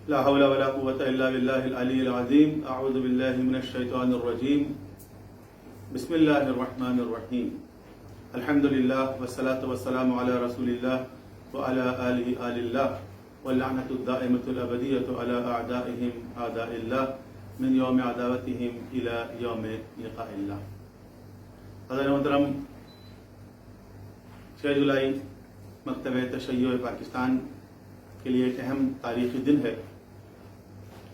لا حول ولا قوة إلا بالله العلي العظيم. أعوذ بالله من الشيطان الرجيم. بسم الله الرحمن الرحيم. الحمد لله والصلاة والسلام على رسول الله وعلى آله آل الله واللعنة الدائمة الأبدية على أعدائهم أعداء الله من يوم عداوتهم إلى يوم لقاء الله. حضرت محترم 6 جولائی مکتب تشیع پاکستان کے لیے ایک اہم تاریخی دن ہے،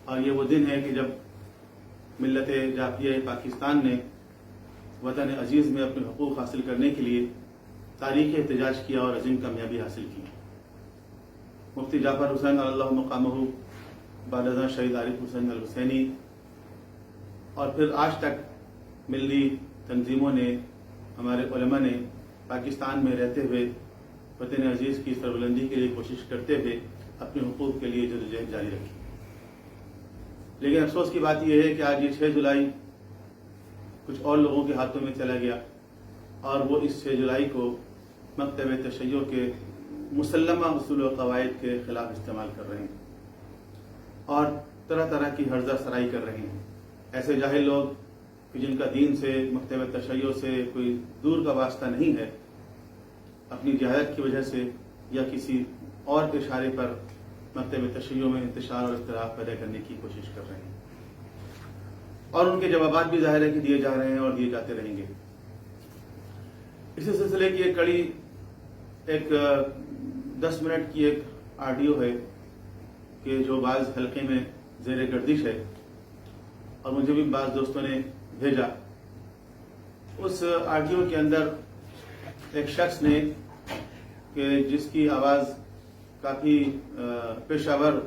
اور یہ وہ دن ہے کہ جب ملت جعفریہ پاکستان نے وطن عزیز میں اپنے حقوق حاصل کرنے کے لیے تاریخی احتجاج کیا اور عظیم کامیابی حاصل کی. مفتی جعفر حسین اللہ مقامہ، بعد ازاں شہید عارف حسین الحسینی، اور پھر آج تک ملی تنظیموں نے، ہمارے علماء نے پاکستان میں رہتے ہوئے وطن عزیز کی سربلندی کے لیے کوشش کرتے ہوئے اپنے حقوق کے لیے جدوجہد جاری رکھی. لیکن افسوس کی بات یہ ہے کہ آج یہ 6 جولائی کچھ اور لوگوں کے ہاتھوں میں چلا گیا، اور وہ اس 6 جولائی کو مکتب تشیع کے مسلمہ اصول و قواعد کے خلاف استعمال کر رہے ہیں اور طرح طرح کی ہرزہ سرائی کر رہے ہیں. ایسے جاہل لوگ کہ جن کا دین سے، مکتب تشیع سے کوئی دور کا واسطہ نہیں ہے، اپنی جہالت کی وجہ سے یا کسی اور کے اشارے پر مکتب تشیع میں انتشار اور اختلاف پیدا کرنے کی کوشش کر رہے ہیں، اور ان کے جوابات بھی ظاہر ہے کہ دیے جا رہے ہیں اور دیے جاتے رہیں گے. اسی سلسلے کی ایک کڑی، ایک 10 منٹ کی ایک آڈیو ہے کہ جو بعض حلقے میں زیر گردش ہے اور مجھے بھی بعض دوستوں نے بھیجا. اس آڈیو کے اندر ایک شخص نے کہ جس کی آواز کافی پیشہ ور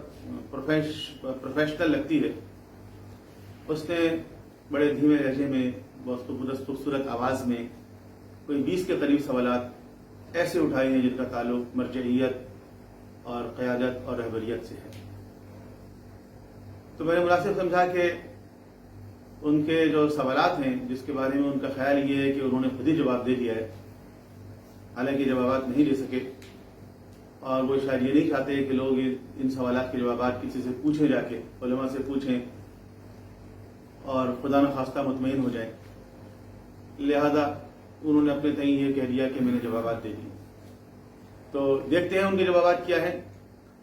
پروفیشنل لگتی ہے، اس نے بڑے دھیمے لہجے میں، بہت خوبصورت آواز میں کوئی 20 کے قریب سوالات ایسے اٹھائے ہیں جن کا تعلق مرجعیت اور قیادت اور رہبریت سے ہے. تو میں نے مناسب سمجھا کہ ان کے جو سوالات ہیں، جس کے بارے میں ان کا خیال یہ ہے کہ انہوں نے خود ہی جواب دے دیا ہے، حالانکہ جوابات نہیں دے سکے، اور وہ شاید یہ نہیں چاہتے کہ لوگ ان سوالات کے جوابات کسی سے پوچھیں، جا کے علماء سے پوچھیں اور خدا نخواستہ مطمئن ہو جائیں. لہذا انہوں نے اپنے تئیں یہ کہہ دیا کہ میں نے جوابات دے دیے. تو دیکھتے ہیں ان کے جوابات کیا ہیں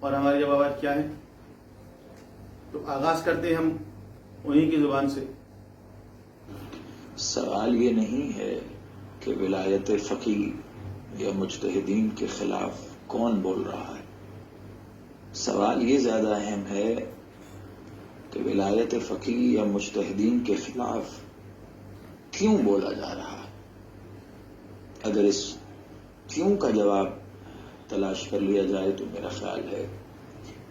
اور ہمارے جوابات کیا ہیں. تو آغاز کرتے ہیں ہم انہی کی زبان سے. سوال یہ نہیں ہے کہ ولایت فقیہ یا مجتہدین کے خلاف کون بول رہا ہے. سوال یہ زیادہ اہم ہے کہ ولایت فقیہ یا مجتہدین کے خلاف کیوں بولا جا رہا ہے. اگر اس کیوں کا جواب تلاش کر لیا جائے تو میرا خیال ہے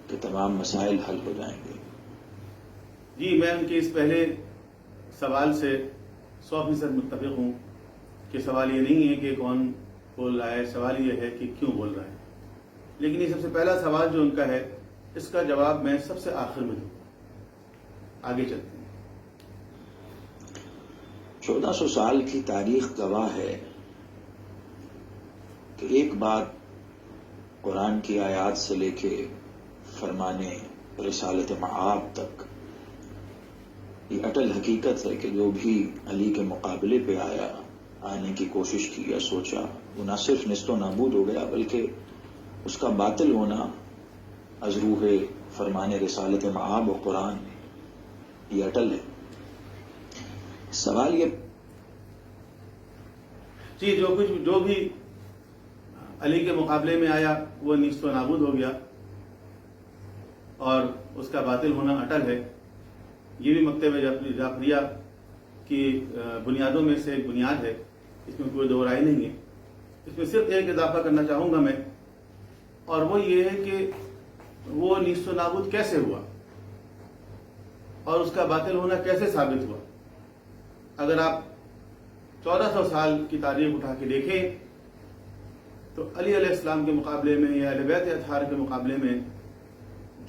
کہ تمام مسائل حل ہو جائیں گے. جی، میں ان کے اس پہلے سوال سے 100% متفق ہوں کہ سوال یہ نہیں ہے کہ کون بول رہا ہے، سوال یہ ہے کہ کیوں بول رہا ہے. لیکن یہ سب سے پہلا سوال جو ان کا ہے، اس کا جواب میں سب سے آخر میں دوں. آگے چلتے ہیں. 1400 سال کی تاریخ گواہ ہے کہ ایک بات قرآن کی آیات سے لے کے فرمانے رسالت معاب تک یہ اٹل حقیقت ہے کہ جو بھی علی کے مقابلے پہ آنے کی کوشش کی یا سوچا، وہ نہ صرف نست و نابود ہو گیا بلکہ اس کا باطل ہونا از روح فرمانے رسالت معاب و قرآن یہ اٹل ہے. سوال یہ جی، جو بھی علی کے مقابلے میں آیا وہ نیست و نابود ہو گیا، اور اس کا باطل ہونا اٹل ہے. یہ بھی مکتب جعفریہ کی بنیادوں میں سے ایک بنیاد ہے، اس میں کوئی دو رائے نہیں ہے. اس میں صرف ایک اضافہ کرنا چاہوں گا میں، اور وہ یہ ہے کہ وہ نیست و نابود کیسے ہوا اور اس کا باطل ہونا کیسے ثابت ہوا. اگر آپ 1400 سال کی تاریخ اٹھا کے دیکھیں تو علی علیہ السلام کے مقابلے میں یا اہل بیت اطہار کے مقابلے میں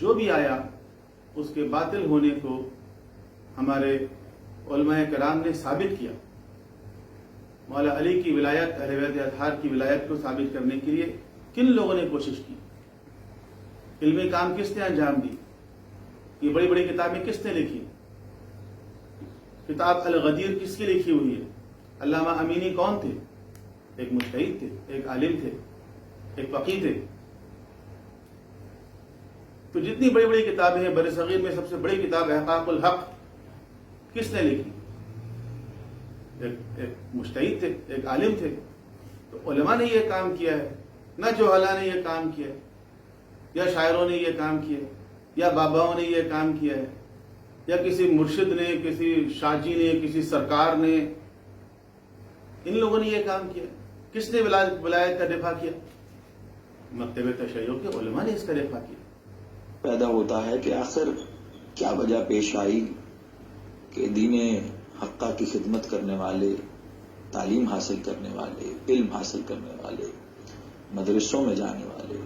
جو بھی آیا، اس کے باطل ہونے کو ہمارے علماء کرام نے ثابت کیا. مولا علی کی ولایت، اہل بیت اطہار کی ولایت کو ثابت کرنے کے لیے کن لوگوں نے کوشش کی، علمی کام کس نے انجام دی، یہ بڑی بڑی کتابیں کس نے لکھی؟ کتاب الغدیر کس کی لکھی ہوئی ہے؟ علامہ امینی کون تھے؟ ایک مجتہد تھے، ایک عالم تھے، ایک فقیہ تھے. تو جتنی بڑی بڑی کتابیں ہیں، بر صغیر میں سب سے بڑی کتاب احقاق الحق کس نے لکھی؟ ایک مجتہد تھے، ایک عالم تھے. تو علماء نے یہ کام کیا ہے، نہ جوہلا نے یہ کام کیا ہے، یا شاعروں نے یہ کام کیا ہے، یا باباؤں نے یہ کام کیا ہے، یا کسی مرشد نے، کسی شاجی نے، کسی سرکار نے. ان لوگوں نے یہ کام کیا. کس نے ولایت کا دفاع کیا؟ مکتب تشیع کے علماء نے اس کا دفاع کیا. پیدا ہوتا ہے کہ آخر کیا وجہ پیش آئی کہ دین حقہ کی خدمت کرنے والے، تعلیم حاصل کرنے والے، علم حاصل کرنے والے، مدرسوں میں جانے والے،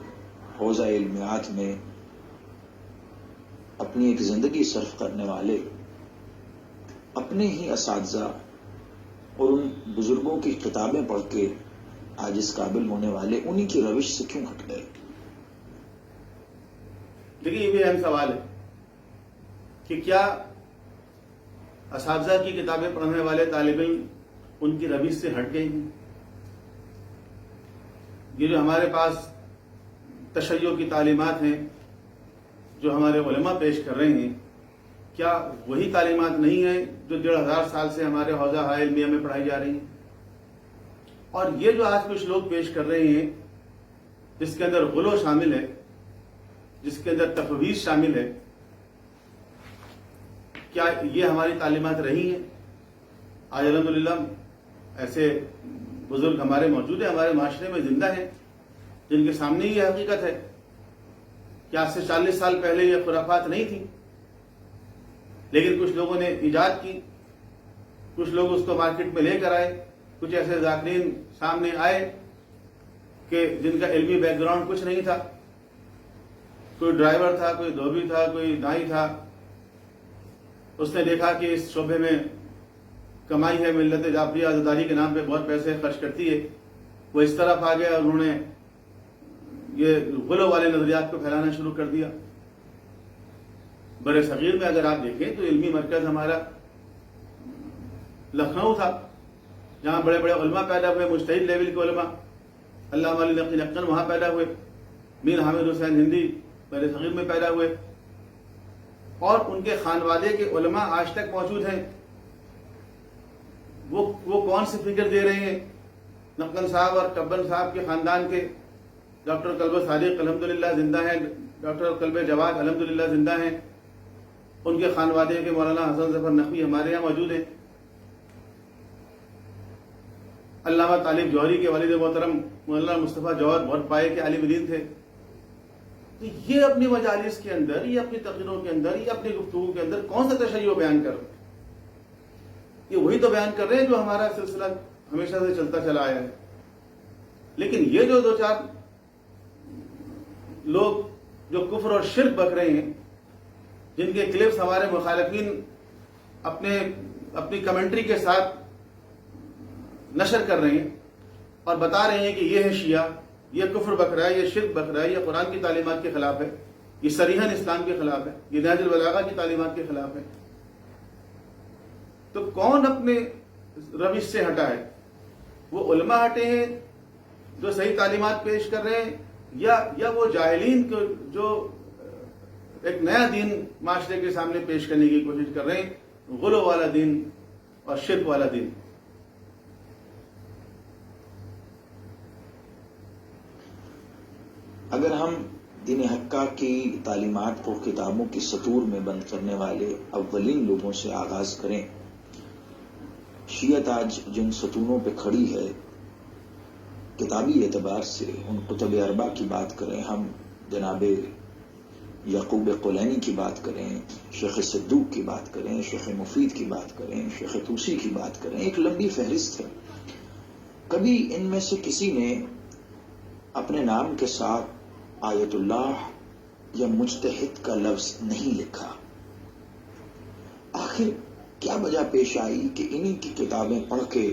حوزہ علمیات میں اپنی ایک زندگی صرف کرنے والے، اپنے ہی اساتذہ اور ان بزرگوں کی کتابیں پڑھ کے آج اس قابل ہونے والے انہی کی روش سے کیوں ہٹ گئے؟ دیکھیے، یہ بھی اہم سوال ہے کہ کیا اساتذہ کی کتابیں پڑھنے والے طالب علم ان کی روش سے ہٹ گئے ہیں؟ یہ جو ہمارے پاس تشیع کی تعلیمات ہیں، جو ہمارے علماء پیش کر رہے ہیں، کیا وہی تعلیمات نہیں ہیں جو 1500 سال سے ہمارے حوزہ علمیہ میں پڑھائی جا رہی ہیں؟ اور یہ جو آج کچھ لوگ پیش کر رہے ہیں، جس کے اندر غلو شامل ہے، جس کے اندر تفویض شامل ہے، کیا یہ ہماری تعلیمات رہی ہیں؟ آج الحمدللہ ایسے بزرگ ہمارے موجود ہیں، ہمارے معاشرے میں زندہ ہیں، جن کے سامنے یہ حقیقت ہے کہ آج سے 40 سال پہلے یہ خرافات نہیں تھی، لیکن کچھ لوگوں نے ایجاد کی، کچھ لوگ اس کو مارکیٹ میں لے کر آئے، کچھ ایسے ذاکرین سامنے آئے کہ جن کا علمی بیک گراؤنڈ کچھ نہیں تھا. کوئی ڈرائیور تھا، کوئی دھوبی تھا، کوئی دائی تھا. اس نے دیکھا کہ اس شعبے میں کمائی ہے، ملت جعفریہ آزاداری کے نام پہ بہت پیسے خرچ کرتی ہے. وہ اس طرف آ گیا اور انہوں نے یہ غلو والے نظریات کو پھیلانا شروع کر دیا. بر صغیر میں اگر آپ دیکھیں تو علمی مرکز ہمارا لکھنؤ تھا، جہاں بڑے بڑے علماء پیدا ہوئے، مجتہد لیول کے علماء. علامہ علی نقی نقن وہاں پیدا ہوئے، میر حامد حسین ہندی بر صغیر میں پیدا ہوئے، اور ان کے خانوادے کے علماء آج تک موجود ہیں. وہ کون سی فکر دے رہے ہیں؟ نقن صاحب اور کبن صاحب کے خاندان کے ڈاکٹر کلب صادق الحمدللہ زندہ ہیں، ڈاکٹر کلب جواد الحمدللہ زندہ ہیں. ان کے خانوادے کے مولانا حسن ظفر نقوی ہمارے یہاں موجود ہیں. علامہ طالب جوہری کے والد محترم مولانا مصطفیٰ جوہر بہت پائے کے عالم دین تھے. تو یہ اپنی مجالس کے اندر، یہ اپنی تقریروں کے اندر، یہ اپنی گفتگو کے اندر کون سا تشیع بیان کر رہے ہیں؟ یہ وہی تو بیان کر رہے ہیں جو ہمارا سلسلہ ہمیشہ سے چلتا چلا آیا ہے. لیکن یہ جو 2-4 لوگ جو کفر اور شرک بک رہے ہیں، جن کے کلپس ہمارے مخالفین اپنی کمنٹری کے ساتھ نشر کر رہے ہیں اور بتا رہے ہیں کہ یہ ہے شیعہ، یہ کفر بک رہا ہے، یہ شرک بک رہا ہے، یہ قرآن کی تعلیمات کے خلاف ہے، یہ صریحاً اسلام کے خلاف ہے، یہ نہج البلاغہ کی تعلیمات کے خلاف ہے. تو کون اپنے روش سے ہٹا ہے؟ وہ علماء ہٹے ہیں جو صحیح تعلیمات پیش کر رہے ہیں، یا وہ جاہلین کو جو ایک نیا دین معاشرے کے سامنے پیش کرنے کی کوشش کر رہے ہیں، غلو والا دین اور شرک والا دین. اگر ہم دین حقہ کی تعلیمات کو کتابوں کی سطور میں بند کرنے والے اولین لوگوں سے آغاز کریں، شیعت آج جن ستونوں پہ کھڑی ہے کتابی اعتبار سے، ان کتب اربع کی بات کریں، ہم جناب یعقوب قلینی کی بات کریں، شیخ صدوق کی بات کریں، شیخ مفید کی بات کریں، شیخ طوسی کی بات کریں، ایک لمبی فہرست ہے. کبھی ان میں سے کسی نے اپنے نام کے ساتھ آیت اللہ یا مجتہد کا لفظ نہیں لکھا. آخر کیا وجہ پیش آئی کہ انہی کی کتابیں پڑھ کے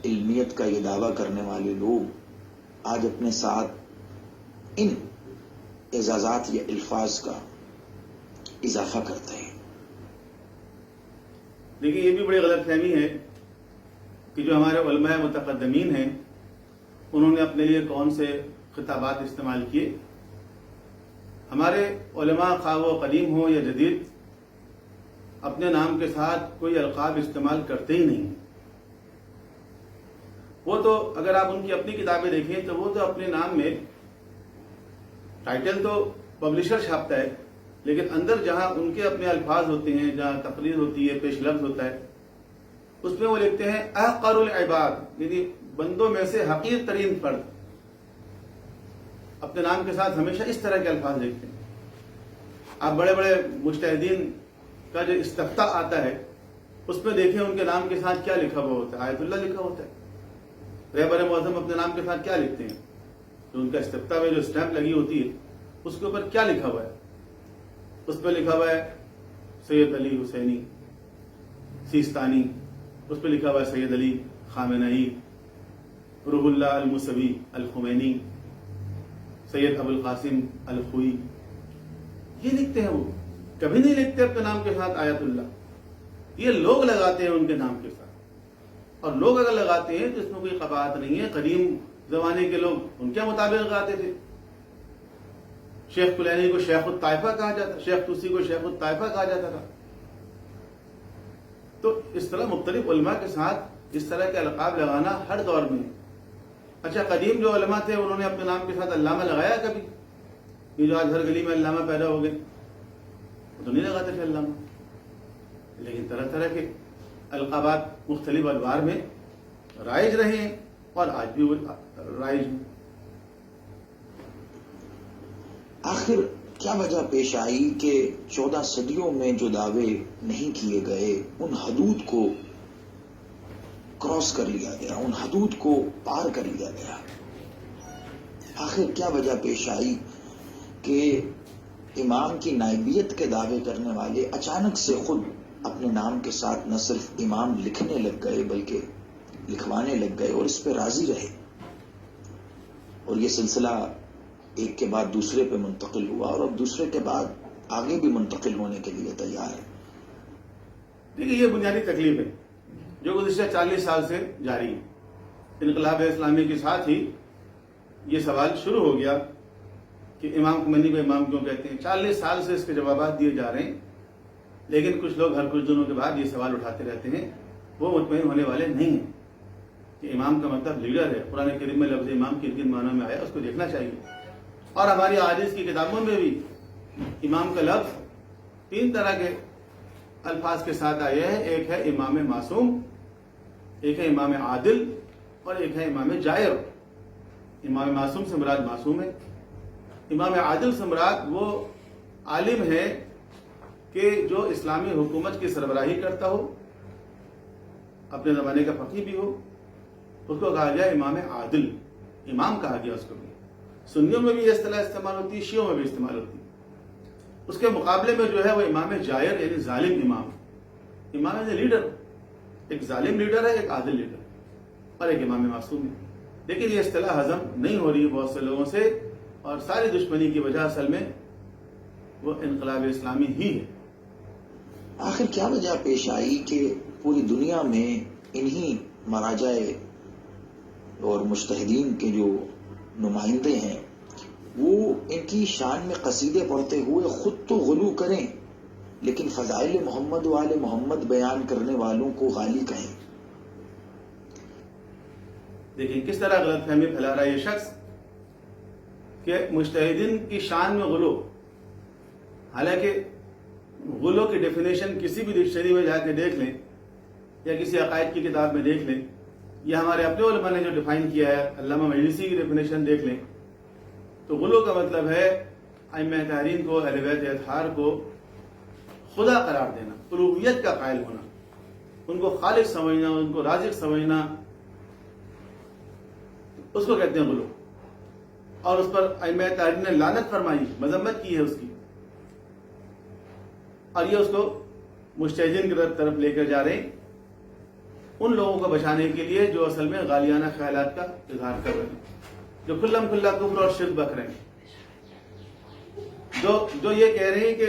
علمیت کا یہ دعویٰ کرنے والے لوگ آج اپنے ساتھ ان اعزازات یا الفاظ کا اضافہ کرتے ہیں؟ دیکھیے یہ بھی بڑی غلط فہمی ہے کہ جو ہمارے علماء متقدمین ہیں انہوں نے اپنے لیے کون سے خطابات استعمال کیے. ہمارے علماء خواہ وہ قدیم ہو یا جدید اپنے نام کے ساتھ کوئی القاب استعمال کرتے ہی نہیں. وہ تو اگر آپ ان کی اپنی کتابیں دیکھیں تو وہ تو اپنے نام میں ٹائٹل تو پبلشر چھاپتا ہے لیکن اندر جہاں ان کے اپنے الفاظ ہوتے ہیں, جہاں تقریر ہوتی ہے, پیش لفظ ہوتا ہے, اس میں وہ لکھتے ہیں احقر العباد, یعنی بندوں میں سے حقیر ترین فرد. اپنے نام کے ساتھ ہمیشہ اس طرح کے الفاظ لکھتے ہیں. آپ بڑے بڑے مجتہدین کا جو استفتاء آتا ہے اس میں دیکھیں ان کے نام کے ساتھ کیا لکھا ہوا ہوتا ہے. آیت اللہ لکھا ہوتا ہے. رہبر معظم اپنے نام کے ساتھ کیا لکھتے ہیں؟ جو ان کا استفتاء میں جو اسٹیمپ لگی ہوتی ہے اس کے اوپر کیا لکھا ہوا ہے؟ اس پہ لکھا ہوا ہے سید علی حسینی سیستانی, اس پہ لکھا ہوا ہے سید علی خامنئی, روح اللہ الموسوی الخمینی, سید ابو القاسم الخوئی. یہ لکھتے ہیں. وہ کبھی نہیں لکھتے اپنے نام کے ساتھ آیت اللہ. یہ لوگ لگاتے ہیں ان کے نام کے ساتھ, اور لوگ اگر لگاتے ہیں تو اس میں کوئی قباحت نہیں ہے. قدیم زمانے کے لوگ ان کے مطابق لگاتے تھے. شیخ کلینی کو شیخ الطائفہ کہا جاتا, شیخ توسی کو شیخ الطائفہ کہا جاتا تھا. تو اس طرح مختلف علماء کے ساتھ اس طرح کے القاب لگانا ہر دور میں. اچھا, قدیم جو علماء تھے انہوں نے اپنے نام کے ساتھ علامہ لگایا کبھی؟ یہ جو آج ہر گلی میں علامہ پیدا ہو گئے وہ تو نہیں لگاتے تھے علامہ. لیکن طرح طرح کے القابات مختلف ادوار میں رائج رہے ہیں اور آج بھی وہ رائج ہیں. آخر کیا وجہ پیش آئی کہ 14 صدیوں میں جو دعوے نہیں کیے گئے ان حدود کو کراس کر لیا گیا, ان حدود کو پار کر لیا گیا؟ آخر کیا وجہ پیش آئی کہ امام کی نائبیت کے دعوے کرنے والے اچانک سے خود اپنے نام کے ساتھ نہ صرف امام لکھنے لگ گئے بلکہ لکھوانے لگ گئے اور اس پہ راضی رہے, اور یہ سلسلہ ایک کے بعد دوسرے پہ منتقل ہوا اور اب دوسرے کے بعد آگے بھی منتقل ہونے کے لیے تیار ہے؟ دیکھیے یہ بنیادی تکلیف ہے جو گزشتہ 40 سال سے جاری ہے. انقلاب اسلامی کے ساتھ ہی یہ سوال شروع ہو گیا کہ امام خمینی کو امام کیوں کہتے ہیں. 40 سال سے اس کے جوابات دیے جا رہے ہیں لیکن کچھ لوگ ہر کچھ دنوں کے بعد یہ سوال اٹھاتے رہتے ہیں. وہ مطمئن ہونے والے نہیں ہیں کہ امام کا مطلب لیڈر ہے. قرآن کریم میں لفظ امام کن کن معنوں میں آیا اس کو دیکھنا چاہیے, اور ہماری احادیث کی کتابوں میں بھی امام کا لفظ 3 طرح کے الفاظ کے ساتھ آیا ہے. ایک ہے امام معصوم, ایک ہے امام عادل, اور ایک ہے امام جائر. امام معصوم سے مراد معصوم ہے. امام عادل سے مراد وہ عالم ہے کہ جو اسلامی حکومت کی سربراہی کرتا ہو, اپنے زمانے کا فقیہ بھی ہو, اس کو کہا گیا امام عادل. امام کہا گیا اس کو بھی. سنیوں میں بھی یہ اصطلاح استعمال ہوتی ہے, شیعوں میں بھی استعمال ہوتی ہے. اس کے مقابلے میں جو ہے وہ امام جائر یعنی ظالم امام. امام یعنی لیڈر, ایک ظالم لیڈر ہے, ایک عادل لیڈر, اور ایک امام معصوم ہے. لیکن یہ اصطلاح ہضم نہیں ہو رہی ہے بہت سے لوگوں سے, اور ساری دشمنی کی وجہ اصل میں وہ انقلاب اسلامی ہی ہے. آخر کیا وجہ پیش آئی کہ پوری دنیا میں انہی مراجع اور مجتہدین کے جو نمائندے ہیں وہ ان کی شان میں قصیدے پڑھتے ہوئے خود تو غلو کریں لیکن فضائل محمد و آل محمد بیان کرنے والوں کو غالی کہیں؟ دیکھیں کس طرح غلط فہمی پھیلا رہا ہے یہ شخص کہ مجتہدین کی شان میں غلو. حالانکہ غلو کی ڈیفینیشن کسی بھی ڈکشنری میں جا کے دیکھ لیں یا کسی عقائد کی کتاب میں دیکھ لیں, یا ہمارے اپنے علماء نے جو ڈیفائن کیا ہے علامہ مجلسی کی ڈیفینیشن دیکھ لیں, تو غلو کا مطلب ہے ائمہ طاہرین کو, اہل بیت اطہار کو خدا قرار دینا, الوہیت کا قائل ہونا, ان کو خالق سمجھنا, ان کو رازق سمجھنا, اس کو کہتے ہیں غلو. اور اس پر ائمہ طاہرین نے لعنت فرمائی, مذمت کی ہے اس کی, اور یہ اس کو مجتہدین کی طرف لے کر جا رہے ہیں ان لوگوں کو بچانے کے لیے جو اصل میں غالیانہ خیالات کا اظہار کر رہے ہیں, جو کھلم کھلا کفر اور شرک بک رہے ہیں, جو یہ کہہ رہے ہیں کہ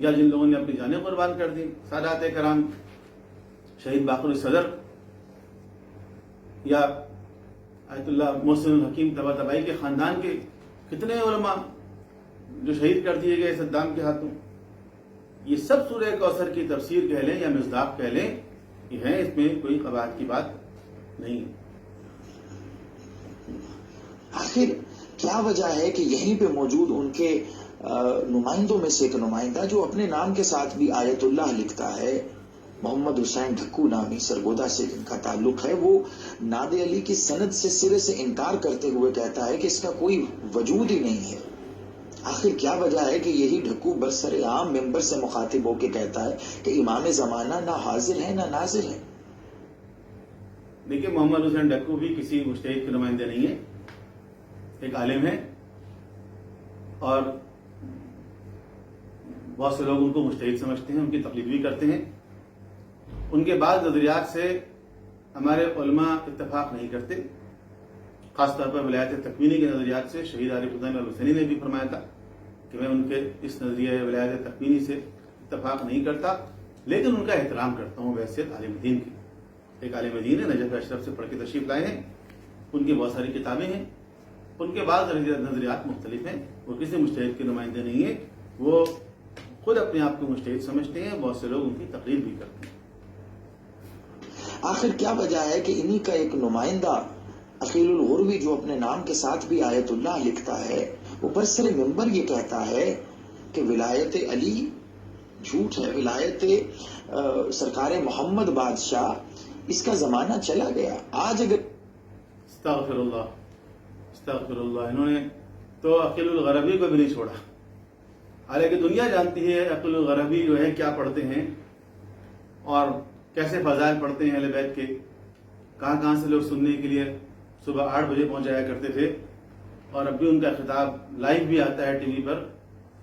یا جن لوگوں نے اپنی جانیں قربان کر دی، سادات کرام، شہید باقر صدر یا آیت اللہ محسن الحکیم طباطبائی کے خاندان کے کتنے علماء جو شہید کر دیے گئے صدام کے ہاتھوں. یہ سب سورہ کوثر کی تفسیر کہہ لیں یا مصداق کہہ لیں، یہ ہے، اس میں کوئی قباحت کی بات نہیں. آخر کیا وجہ ہے کہ یہیں پہ موجود ان کے نمائندوں میں سے ایک نمائندہ جو اپنے نام کے ساتھ بھی آیت اللہ لکھتا ہے، محمد حسین ڈھکو نامی سرگودا سے جن کا تعلق ہے، وہ ناد علی کی سند سے سرے سے انکار کرتے ہوئے کہتا ہے کہ اس کا کوئی وجود ہی نہیں ہے. آخر کیا وجہ ہے کہ یہی ڈھکو برسر عام ممبر سے مخاطب ہو کے کہتا ہے کہ امام زمانہ نہ حاضر ہے نہ نازل ہے؟ دیکھیے، محمد حسین ڈھکو بھی کسی مجتہد کے نمائندے نہیں ہے، ایک عالم ہے اور بہت سے لوگ ان کو مجتہد سمجھتے ہیں، ان کی تقلید بھی کرتے ہیں. ان کے بعض نظریات سے ہمارے علماء اتفاق نہیں کرتے، خاص طور پر ولایت تکوینی کے نظریات سے. شہید عارف حسین الحسینی نے بھی فرمایا تھا کہ میں ان کے اس نظریہ ولایت تکوینی سے اتفاق نہیں کرتا، لیکن ان کا احترام کرتا ہوں بحیثیت عالم دین کی. ایک عالم دین ہے، نجف اشرف سے پڑھ کے تشریف لائے ہیں، ان کی بہت ساری کتابیں ہیں، ان کے بعض نظریات مختلف ہیں. وہ کسی مجتہد کے نمائندے نہیں ہیں، وہ خود اپنے آپ کو مجتہد سمجھتے ہیں، بہت سے لوگ ان کی تقلید بھی کرتے ہیں. آخر کیا وجہ ہے کہ انہی کا ایک نمائندہ عقیل الغروی جو اپنے نام کے ساتھ بھی آیت اللہ لکھتا ہے، وہ برسر منبر یہ کہتا ہے کہ ولایت علی جھوٹ ہے، ولایت سرکار محمد بادشاہ اس کا زمانہ چلا گیا. آج اگر استغفر اللہ، استغفر اللہ، انہوں نے تو عقیل الغربی کو بھی نہیں چھوڑا. حالانکہ دنیا جانتی ہے عقیل الغربی جو ہے کیا پڑھتے ہیں اور کیسے فضائل پڑھتے ہیں اہل بیت کے. کہاں کہاں سے لوگ سننے کے لیے صبح 8 بجے پہنچ جایا کرتے تھے، اور اب بھی ان کا خطاب لائیو بھی آتا ہے ٹی وی پر.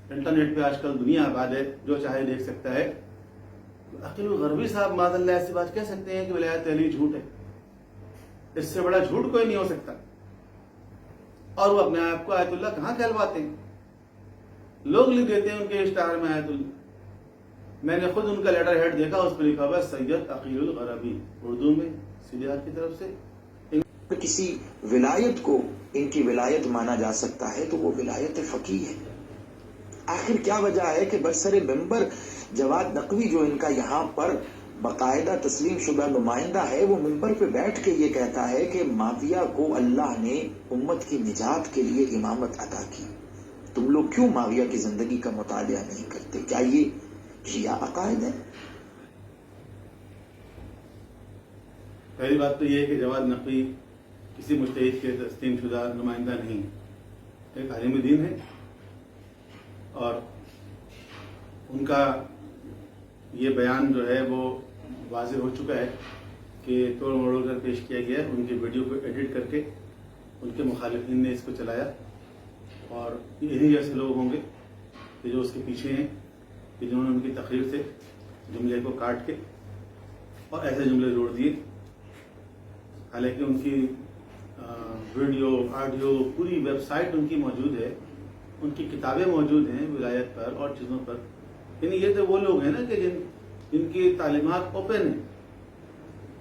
انٹرنیٹ پہ آج کل دنیا آباد ہے، جو چاہے دیکھ سکتا ہے. عقیل الغربی صاحب معاذ اللہ ایسی بات کہہ سکتے ہیں کہ ولایت علی جھوٹ ہے؟ اس سے بڑا جھوٹ کوئی نہیں ہو سکتا. اور وہ اپنے آپ کو آیت اللہ کہاں کہلواتے ہیں؟ لوگ لکھ دیتے ہیں ان کے اشتہار میں آیت اللہ. میں نے خود ان کا لیٹر ہیڈ دیکھا، اس پہ لکھا ہوا سید عقیل الغربی، اردو میں سیدھے ہاتھ کی طرف سے. کسی ولایت کو ان کی ولایت مانا جا سکتا ہے تو وہ ولایت فقیہ ہے. آخر کیا وجہ ہے کہ برسر ممبر جواد نقوی جو ان کا یہاں پر باقاعدہ تسلیم شدہ نمائندہ ہے، وہ ممبر پہ بیٹھ کے یہ کہتا ہے کہ معاویہ کو اللہ نے امت کی نجات کے لیے امامت عطا کی. تم لوگ کیوں معاویہ کی زندگی کا مطالعہ نہیں کرتے؟ کیا یہ شیعہ عقائد ہے؟ پہلی بات تو یہ ہے کہ جواد نقوی کسی مجتہد کے تسلیم شدہ نمائندہ نہیں، ایک عالم دین ہے، اور ان کا یہ بیان جو ہے وہ واضح ہو چکا ہے کہ توڑ موڑ کر پیش کیا گیا ہے. ان کی ویڈیو کو ایڈٹ کر کے ان کے مخالفین نے اس کو چلایا، اور یہی جیسے لوگ ہوں گے کہ جو اس کے پیچھے ہیں، کہ جنہوں نے ان کی تقریر سے جملے کو کاٹ کے اور ایسے جملے جوڑ دیے. حالانکہ ان کی ویڈیو، آڈیو، پوری ویب سائٹ ان کی موجود ہے، ان کی کتابیں موجود ہیں ولایت پر اور چیزوں پر. یعنی یہ تو وہ لوگ ہیں نا کہ جن کی تعلیمات اوپن ہیں،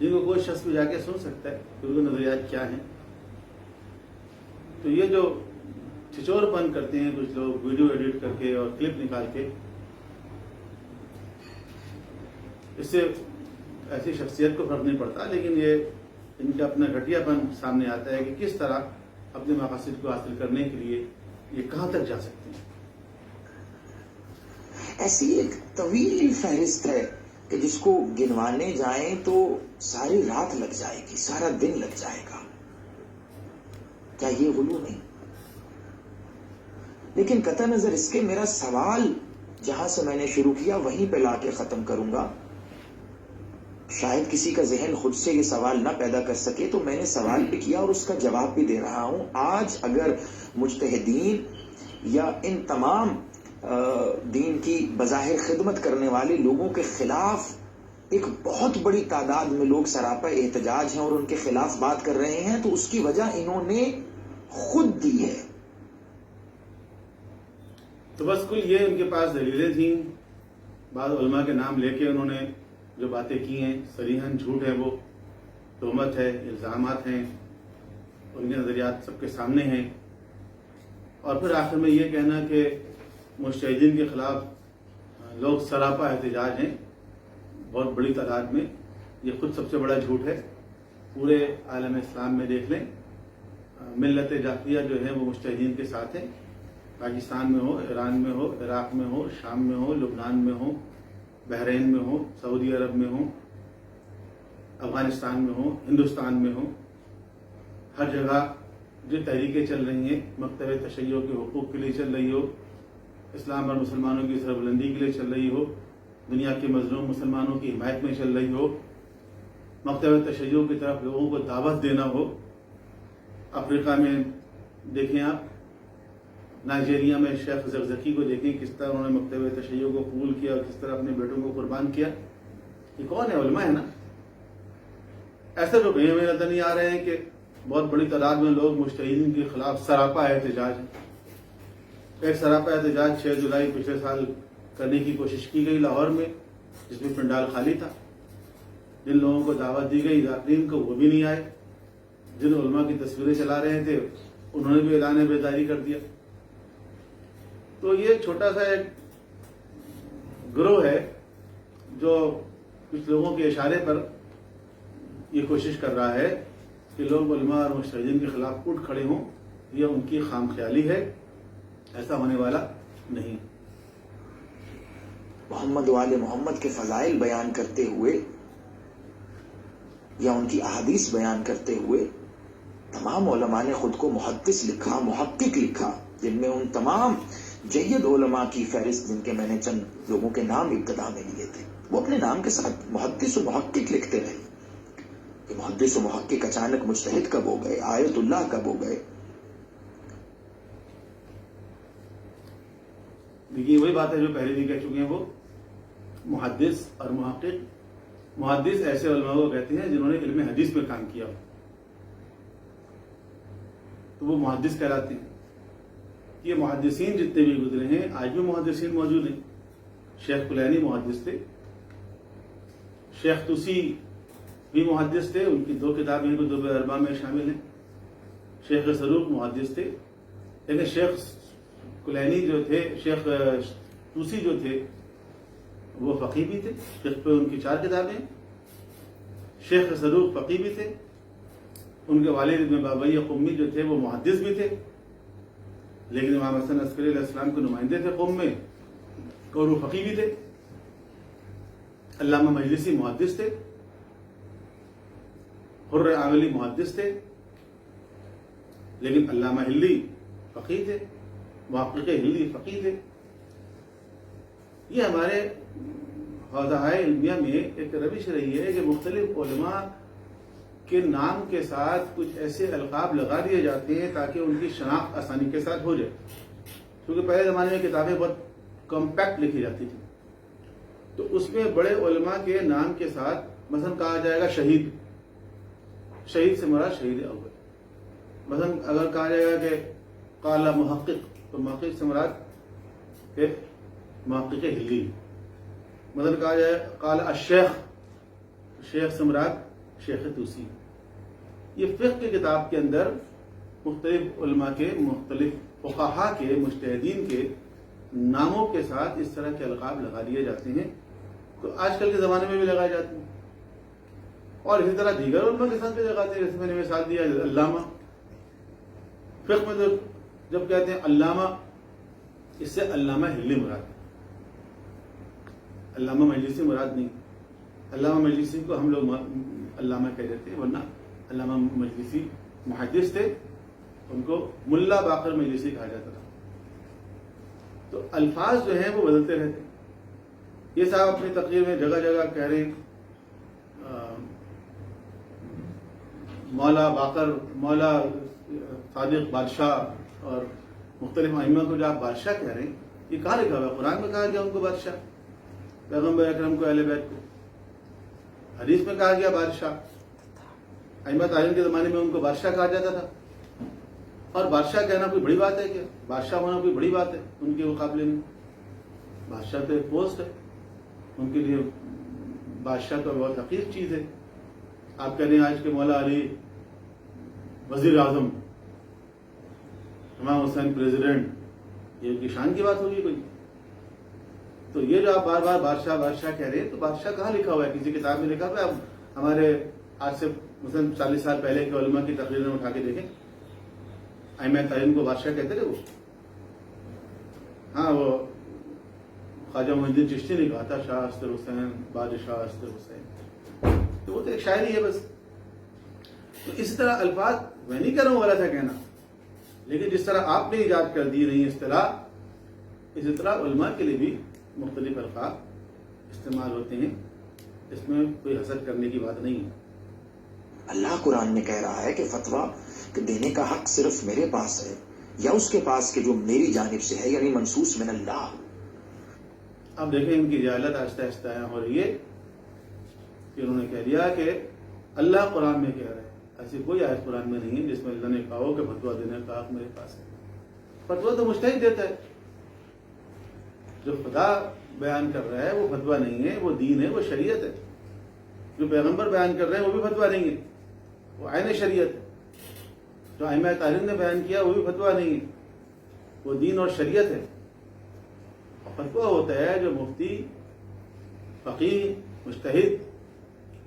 جن کو کوئی شخص بھی جا کے سن سکتا ہے کہ ان کے نظریات کیا ہیں. تو یہ جو چھچور پن کرتے ہیں کچھ لوگ ویڈیو ایڈٹ کر کے اور کلپ نکال کے، اس سے ایسی شخصیت کو فرق نہیں پڑتا، لیکن یہ ان کا اپنا گھٹیا پن سامنے آتا ہے کہ کس طرح اپنے مقاصد کو حاصل کرنے کے لیے یہ کہاں تک جا سکتے ہیں. ایسی ایک طویل فہرست ہے کہ جس کو گنوانے جائیں تو ساری رات لگ جائے گی، سارا دن لگ جائے گا. کیا یہ غلو نہیں؟ لیکن قطع نظر اس کے میرا سوال جہاں سے میں نے شروع کیا وہیں پہ لا کے ختم کروں گا. شاید کسی کا ذہن خود سے یہ سوال نہ پیدا کر سکے، تو میں نے سوال بھی کیا اور اس کا جواب بھی دے رہا ہوں. آج اگر مجتہدین یا ان تمام دین کی بظاہر خدمت کرنے والے لوگوں کے خلاف ایک بہت بڑی تعداد میں لوگ سراپا احتجاج ہیں اور ان کے خلاف بات کر رہے ہیں، تو اس کی وجہ انہوں نے خود دی ہے. تو بس کل یہ ان کے پاس دلیلیں تھیں بعض علماء کے نام لے کے انہوں نے جو باتیں کی ہیں صریحاً جھوٹ ہے، وہ تہمت ہے، الزامات ہیں، ان کے نظریات سب کے سامنے ہیں، اور پھر آخر میں یہ کہنا کہ مجتہدین کے خلاف لوگ سراپا احتجاج ہیں بہت بڑی تعداد میں، یہ خود سب سے بڑا جھوٹ ہے۔ پورے عالم اسلام میں دیکھ لیں، ملت جعفریہ جو ہے وہ مجتہدین کے ساتھ ہے، پاکستان میں ہو، ایران میں ہو، عراق میں ہو، شام میں ہو، لبنان میں ہو، بحرین میں ہو، سعودی عرب میں ہو، افغانستان میں ہو، ہندوستان میں ہو، ہر جگہ جو تحریکیں چل رہی ہیں مکتب تشیع کے حقوق کے لیے چل رہی ہو، اسلام اور مسلمانوں کی سربلندی کے لیے چل رہی ہو، دنیا کے مظلوم مسلمانوں کی حمایت میں چل رہی ہو، مکتب تشیع کی طرف لوگوں کو دعوت دینا ہو۔ افریقہ میں دیکھیں آپ، نائجیریا میں شیخ زکزکی کو دیکھیں کس طرح انہوں نے مکتب تشیع کو قبول کیا اور کس طرح اپنے بیٹوں کو قربان کیا۔ یہ کون ہے؟ علماء ہے نا۔ ایسے تو کہیں ہمیں نظر نہیں آ رہے ہیں کہ بہت بڑی تعداد میں لوگ مجتہدین کے خلاف سراپا احتجاج ہیں۔ ایک سراپا احتجاج 6 جولائی پچھلے سال کرنے کی کوشش کی گئی لاہور میں، جس میں پنڈال خالی تھا۔ جن لوگوں کو دعوت دی گئی ذاکرین کو، وہ بھی نہیں آئے۔ جن علماء کی تصویریں چلا رہے تھے انہوں نے بھی اعلان بیداری کر دیا۔ تو یہ چھوٹا سا ایک گروہ ہے جو کچھ لوگوں کے اشارے پر یہ کوشش کر رہا ہے کہ لوگ علماء اور مجتہدین کے خلاف اٹھ کھڑے ہوں۔ یہ ان کی خام خیالی ہے، ایسا ہونے والا نہیں۔ محمد و آل محمد کے فضائل بیان کرتے ہوئے یا ان کی احادیث بیان کرتے ہوئے تمام علماء نے خود کو محدث لکھا، محقق لکھا، جن میں ان تمام جید علماء کی فہرست، جن کے میں نے چند لوگوں کے نام ابتدا میں لیے تھے، وہ اپنے نام کے ساتھ محدث و محقق لکھتے رہے کہ محدث و محقق اچانک مجتہد کب ہو گئے، آیت اللہ کب ہو گئے۔ دیکھیے وہی بات ہے جو پہلے بھی کہہ چکے ہیں، وہ محدث اور محقق۔ محدث ایسے علماء کو کہتے ہیں جنہوں نے علم حدیث میں کام کیا ہو، تو وہ محدث کہلاتے ہیں۔ یہ محدثین جتنے بھی گزرے ہیں، آج بھی محدثین موجود ہیں۔ شیخ کلینی محدث تھے، شیخ توسی بھی محدث تھے، ان کی 2 کتابیں کتب اربعہ میں شامل ہیں۔ شیخ سروق محدث تھے، لیکن شیخ کلینی جو تھے، شیخ توسی جو تھے، وہ فقیہ بھی تھے، فقہ پہ ان کی 4 کتابیں۔ شیخ سروق فقیہ بھی تھے، ان کے والد ابن بابی قمی جو تھے وہ محدث بھی تھے، لیکن امام حسن عسکری علیہ السلام کے نمائندے تھے قوم میں، اور وہ فقیہ بھی تھے۔ علامہ مجلسی محدث تھے، حر عاملی محدث تھے، لیکن علامہ ہلی فقیہ تھے، محقق ہلی فقیہ تھے۔ یہ ہمارے حوزہ علمیہ میں ایک روش رہی ہے کہ مختلف علماء کے نام کے ساتھ کچھ ایسے القاب لگا دیے جاتے ہیں تاکہ ان کی شناخت آسانی کے ساتھ ہو جائے، کیونکہ پہلے زمانے میں کتابیں بہت کمپیکٹ لکھی جاتی تھی، تو اس میں بڑے علماء کے نام کے ساتھ مثلا کہا جائے گا شہید، شہید سے مراد شہید اول۔ مثلا اگر کہا جائے گا کہ قال محقق، تو محقق سے مراد کہ محقق ہلی۔ مثلا کہا جائے قال الشیخ، شیخ سے مراد شیخ توسی۔ یہ فقہ کی کتاب کے اندر مختلف علماء کے، مختلف فقہاء کے، مجتہدین کے ناموں کے ساتھ اس طرح کے القاب لگا دیے جاتے ہیں، تو آج کل کے زمانے میں بھی لگائے جاتے ہیں، اور اسی طرح دیگر علماء کے ساتھ بھی لگاتے ہیں۔ جیسے میں نے مثال دیا علامہ، فقہ میں تو جب کہتے ہیں علامہ، اس سے علامہ ہلی مراد، علامہ مجلسی مراد نہیں۔ علامہ مجلسی کو ہم لوگ علامہ کہہ دیتے ہیں، ورنہ علامہ مجلسی محدث تھے، ان کو ملا باقر مجلسی کہا جاتا تھا۔ تو الفاظ جو ہیں وہ بدلتے رہتے ہیں۔ یہ صاحب اپنی تقریر میں جگہ جگہ کہہ رہے ہیں مولا باقر، مولا صادق بادشاہ، اور مختلف ائمہ کو جو آپ بادشاہ کہہ رہے ہیں، یہ کہاں لکھا ہوا ہے؟ قرآن میں کہا گیا ان کو بادشاہ، پیغمبر اکرم کو، اہل بیت کو، حدیث میں کہا گیا بادشاہ، ائمہ تعلیم کے زمانے میں ان کو بادشاہ کہا جاتا تھا۔ اور بادشاہ کہنا کوئی بڑی بات ہے کیا؟ بادشاہ ہونا کوئی بڑی بات ہے ان کے مقابلے میں؟ بادشاہ تو ایک پوسٹ ہے، ان کے لیے بادشاہ تو بہت حقیر چیز ہے. آپ کہہ رہے ہیں آج کے مولا علی وزیر اعظم، امام حسین پریزیڈنٹ، یہ ان کی شان کی بات ہوگی کوئی؟ تو یہ جو آپ بار بار بادشاہ بادشاہ کہہ رہے ہیں، تو بادشاہ کہاں لکھا ہوا ہے؟ کسی کتاب میں لکھا ہوا ہے؟ اب ہمارے آج سے مثلاً 40 سال پہلے کے علماء کی تقریریں اٹھا کے دیکھیں، ائمہ تعین کو بادشاہ کہتے تھے وہ. ہاں، وہ خواجہ معین الدین چشتی نے کہا تھا شاہ استر حسین بادشاہ استر حسین، تو وہ تو ایک شاعری ہے بس. تو اسی طرح الفاظ میں نہیں کہہ رہا ہوں غلط ہے کہنا، لیکن جس طرح آپ نے ایجاد کر دی رہی اصطلاح، اسی طرح علماء کے لیے بھی مختلف الفاظ استعمال ہوتے ہیں. اس میں کوئی حسد کرنے کی بات نہیں ہے. اللہ قرآن میں کہہ رہا ہے کہ فتویٰ دینے کا حق صرف میرے پاس ہے یا اس کے پاس کہ جو میری جانب سے ہے، یعنی منصوص من اللہ. اب دیکھیں ان کی جہالت آہستہ آہستہ ہو رہی ہے کہ انہوں نے کہہ دیا کہ اللہ قرآن میں کہہ رہا ہے. ایسی کوئی آیت قرآن میں نہیں ہے جس میں اللہ نے کہا ہو کہ فتویٰ دینے کا حق میرے پاس ہے. فتویٰ تو مجتہد دیتا ہے. جو خدا بیان کر رہا ہے وہ فتویٰ نہیں ہے، وہ دین ہے، وہ شریعت ہے. جو پیغمبر بیان کر رہے ہیں وہ بھی فتویٰ نہیں ہے، وہ عین شریعت ہے. جو ائمہ تعلیم نے بیان کیا وہ بھی فتویٰ نہیں ہے، وہ دین اور شریعت ہے. اور فتویٰ ہوتا ہے جو مفتی، فقیہ، مجتہد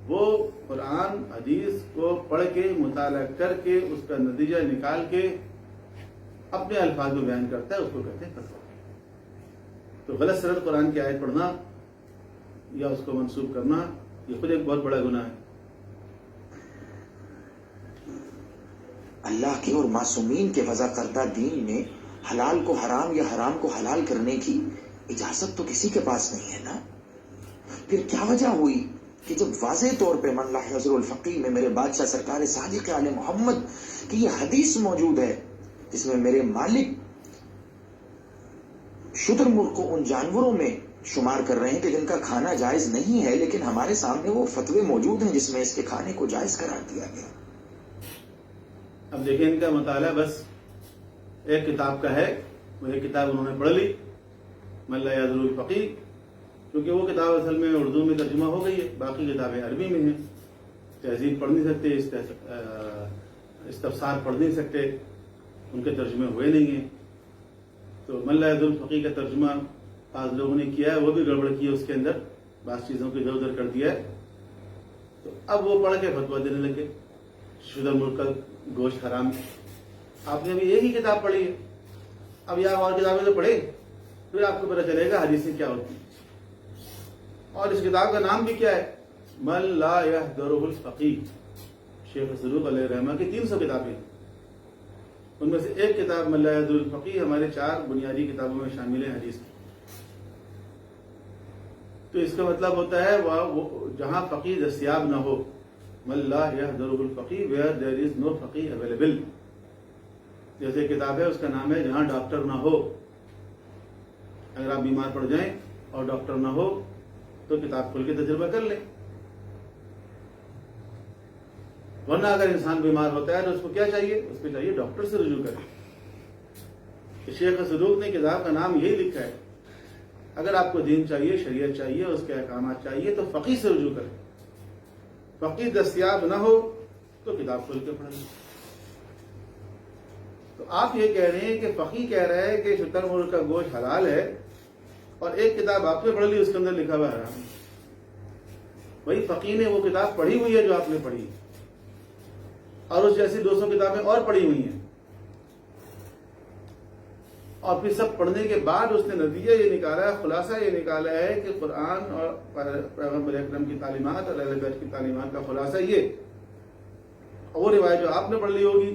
وہ قرآن حدیث کو پڑھ کے مطالعہ کر کے اس کا نتیجہ نکال کے اپنے الفاظ میں بیان کرتا ہے، اس کو کہتے ہیں فتویٰ. تو غلط سرد قرآن کی آیت پڑھنا یا اس کو منسوب کرنا یہ خود ایک بہت بڑا گناہ ہے. اللہ کے اور معصومین کے وضع کردہ دین میں حلال کو حرام یا حرام کو حلال کرنے کی اجازت تو کسی کے پاس نہیں ہے نا. پھر کیا وجہ ہوئی کہ جب واضح طور پہ من لا حضر الفقی میں میرے بادشاہ سرکار صادق آل محمد کی یہ حدیث موجود ہے جس میں میرے مالک شتر مرغ کو ان جانوروں میں شمار کر رہے ہیں کہ جن کا کھانا جائز نہیں ہے، لیکن ہمارے سامنے وہ فتوے موجود ہیں جس میں اس کے کھانے کو جائز قرار دیا گیا. اب دیکھیں ان کا مطالعہ بس ایک کتاب کا ہے. وہ ایک کتاب انہوں نے پڑھ لی، من لا یحضر الفقی، کیونکہ وہ کتاب اصل میں اردو میں ترجمہ ہو گئی ہے، باقی کتابیں عربی میں ہیں. تہذیب پڑھ نہیں سکتے، استفسار پڑھ نہیں سکتے، ان کے ترجمے ہوئے نہیں ہیں. تو من لا یحضر الفقی کا ترجمہ بعض لوگوں نے کیا ہے، وہ بھی گڑبڑ کی ہے، اس کے اندر بعض چیزوں کو ادھر ادھر کر دیا ہے. تو اب وہ پڑھ کے فتویٰ دینے لگے شدہ مرغ کا گوشت حرام. آپ نے ابھی ایک ہی کتاب پڑھی ہے، اب یہ اور کتابیں تو پڑھے، پھر آپ کو پتہ چلے گا حدیثیں کیا ہوتی ہیں. اور اس کتاب کا نام بھی کیا ہے؟ من لا یحضرہ الفقی. شیخ صدوق علیہ رحمہ کی 300 کتابیں ہیں، ان میں سے ایک کتاب من لا یحضر الفقی ہمارے 4 بنیادی کتابوں میں شامل ہے حدیث کی. تو اس کا مطلب ہوتا ہے وہ جہاں فقیہ دستیاب نہ ہو، من لا یحضرہ الفقی where there is know فقیہ available. جیسے کتاب ہے اس کا نام ہے جہاں ڈاکٹر نہ ہو. اگر آپ بیمار پڑ جائیں اور ڈاکٹر نہ ہو تو کتاب کھول کے تجربہ کر لیں. ورنہ اگر انسان بیمار ہوتا ہے تو اس کو کیا چاہیے؟ اس کو چاہیے ڈاکٹر سے رجوع کرے. شیخ صدوق نے کتاب کا نام یہی لکھا ہے، اگر آپ کو دین چاہیے، شریعت چاہیے، اس کے احکامات چاہیے تو فقیہ سے رجوع کریں. فقیہ دستیاب نہ ہو تو کتاب کھول کے پڑھ لیں. تو آپ یہ کہہ رہے ہیں کہ فقیہ کہہ رہا ہے کہ شتر مرغ کا گوشت حلال ہے، اور ایک کتاب آپ نے پڑھ لی اس کے اندر لکھا ہوا حرام. وہی فقیہ نے وہ کتاب پڑھی ہوئی ہے جو آپ نے پڑھی، اور اس جیسی 200 کتابیں اور پڑھی ہوئی ہیں، اور پھر سب پڑھنے کے بعد اس نے نتیجہ یہ نکالا ہے، خلاصہ یہ نکالا ہے کہ قرآن اور پیغمبر اکرم کی تعلیمات اور اہل بیت کی تعلیمات کا خلاصہ یہ. اور وہ روایت جو آپ نے پڑھ لی ہوگی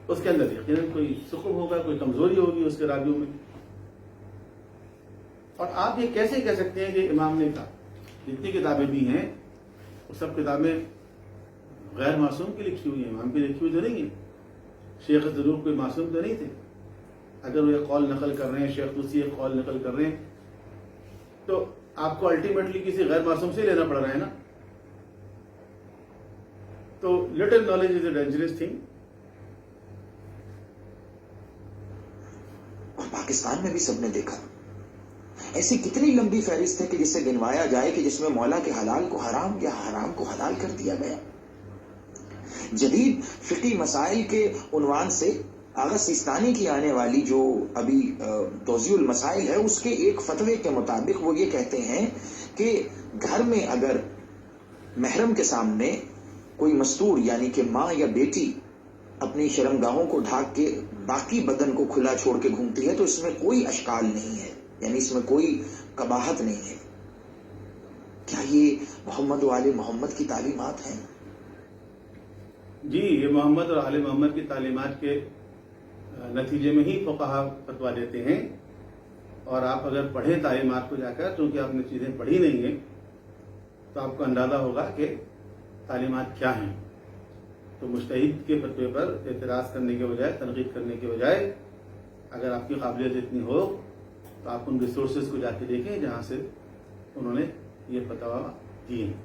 اس کے اندر یقیناً کوئی سقم ہوگا، کوئی کمزوری ہوگی اس کے راویوں میں. اور آپ یہ کیسے کہہ سکتے ہیں کہ امام نے کہا؟ جتنی کتابیں بھی ہیں وہ سب کتابیں غیر معصوم کی لکھی ہوئی ہیں، امام کی لکھی ہوئی تو نہیں ہے. شیخ صدوق کوئی معصوم تو نہیں تھے. اگر وہ ایک قول نقل کر رہے ہیں، شیخ طوسی ایک قول نقل کر رہے ہیں، تو آپ کو الٹیمیٹلی کسی غیر معصوم سے لینا پڑ رہا ہے نا. تو little knowledge is a dangerous thing. اور پاکستان میں بھی سب نے دیکھا ایسی کتنی لمبی فہرست ہے کہ جسے گنوایا جائے کہ جس میں مولا کے حلال کو حرام یا حرام کو حلال کر دیا گیا. جدید فقہی مسائل کے عنوان سے آغا سیستانی کی آنے والی جو ابھی توضیح المسائل ہے، اس کے ایک فتوے کے مطابق وہ یہ کہتے ہیں کہ گھر میں اگر محرم کے سامنے کوئی مستور یعنی کہ ماں یا بیٹی اپنی شرمگاہوں کو ڈھانک کے باقی بدن کو کھلا چھوڑ کے گھومتی ہے تو اس میں کوئی اشکال نہیں ہے، یعنی اس میں کوئی قباحت نہیں ہے. کیا یہ محمد و آل محمد کی تعلیمات ہیں؟ جی، یہ محمد اور آل محمد کی تعلیمات کے نتیجے میں ہی فقہا فتویٰ دیتے ہیں. اور آپ اگر پڑھیں تعلیمات کو جا کر، چونکہ آپ نے چیزیں پڑھی نہیں ہیں تو آپ کو اندازہ ہوگا کہ تعلیمات کیا ہیں. تو مجتہد کے فتوے پر اعتراض کرنے کے بجائے، تنقید کرنے کے بجائے، اگر آپ کی قابلیت اتنی ہو تو آپ ان ریسورسز کو جا کے دیکھیں جہاں سے انہوں نے یہ فتویٰ دیے ہیں.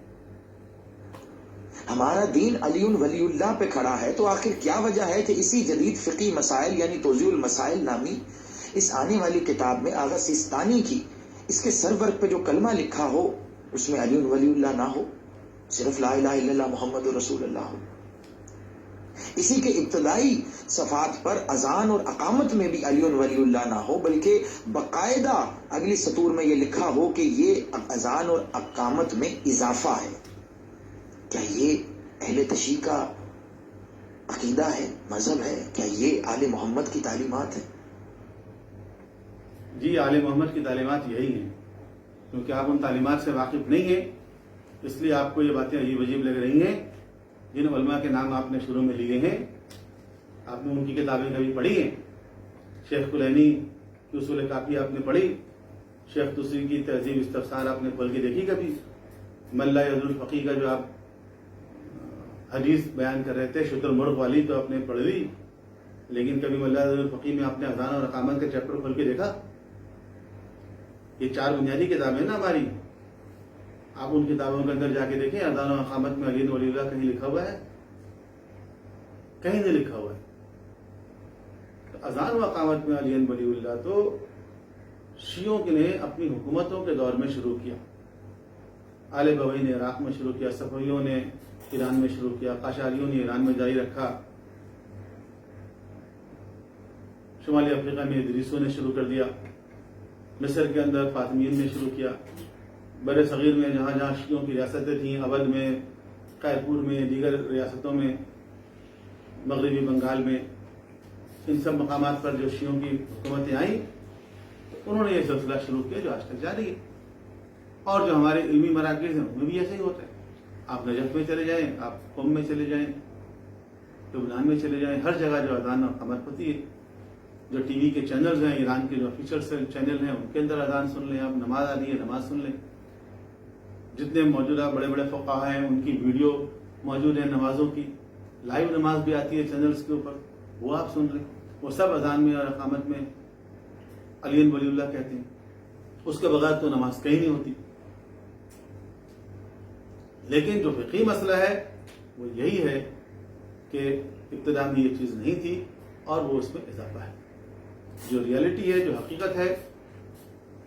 ہمارا دین علی ولی اللہ پہ کھڑا ہے، تو آخر کیا وجہ ہے کہ اسی جدید فقی مسائل یعنی توضیح المسائل نامی اس آنے والی کتاب میں آغا سیستانی کی اس کے سرورق پہ جو کلمہ لکھا ہو اس میں علی ولی اللہ نہ ہو، صرف لا الہ الا اللہ محمد رسول اللہ ہو. اسی کے ابتدائی صفحات پر اذان اور اقامت میں بھی علی ولی اللہ نہ ہو، بلکہ باقاعدہ اگلی سطور میں یہ لکھا ہو کہ یہ اذان اور اقامت میں اضافہ ہے. کیا یہ اہل تشیع کا عقیدہ ہے، مذہب ہے؟ کیا یہ آل محمد کی تعلیمات ہیں؟ جی، آل محمد کی تعلیمات یہی ہیں. کیونکہ آپ ان تعلیمات سے واقف نہیں ہیں، اس لیے آپ کو یہ باتیں عجیب عجیب لگ رہی ہیں. جن علماء کے نام آپ نے شروع میں لیے ہیں، آپ نے ان کی کتابیں کبھی پڑھی ہیں؟ شیخ کلینی کی اصول کافی آپ نے پڑھی؟ شیخ توسی کی تہذیب استفسار آپ نے کھول کے دیکھی کبھی؟ ملا عبد الفقی کا جو آپ حدیث بیان کر رہے تھے شتر مرغ والی، تو آپ نے پڑھ لی، لیکن کبھی ملا عبد الفقی میں آپ نے اذان اور اقامت کا چیپٹر کھول کے دیکھا؟ یہ 4 بنیادی کتابیں نا ہماری. آپ ان کتابوں کے اندر جا کے دیکھیں، اذان و اقامت میں علی ولی اللہ کہیں لکھا ہوا ہے؟ کہیں نہیں لکھا ہوا ہے. تو اذان و اقامت میں علی ولی اللہ تو شیعوں نے اپنی حکومتوں کے دور میں شروع کیا. آل بوئی نے عراق میں شروع کیا، صفویوں نے ایران میں شروع کیا، قاشاریوں نے ایران میں جاری رکھا، شمالی افریقہ میں ادریسوں نے شروع کر دیا، مصر کے اندر فاطمیین نے شروع کیا، بر صغیر میں جہاں جہاں شیعوں کی ریاستیں تھیں، اودھ میں، قائرپور میں، دیگر ریاستوں میں، مغربی بنگال میں، ان سب مقامات پر جو شیعوں کی حکومتیں آئیں انہوں نے یہ سلسلہ شروع کیا جو آج تک جاری ہے. اور جو ہمارے علمی مراکز ہیں ان میں بھی ایسے ہی ہوتا ہے. آپ نجف میں چلے جائیں، آپ قم میں چلے جائیں، لبنان میں چلے جائیں، ہر جگہ جو اذان و اقامت ہوتی ہے. جو ٹی وی کے چینلز ہیں، ایران کے جو آفیشیل چینل ہیں، ان کے اندر اذان سن لیں، آپ نماز آدھی ہے نماز سن لیں. جتنے موجودہ بڑے بڑے فقہا ہیں ان کی ویڈیو موجود ہیں نمازوں کی، لائیو نماز بھی آتی ہے چینلز کے اوپر، وہ آپ سن لیں. وہ سب اذان میں اور اقامت میں علی ولی اللہ کہتے ہیں. اس کے بغیر تو نماز کہیں نہیں ہوتی. لیکن جو فقہی مسئلہ ہے وہ یہی ہے کہ ابتدا میں یہ چیز نہیں تھی اور وہ اس میں اضافہ ہے. جو ریالٹی ہے، جو حقیقت ہے،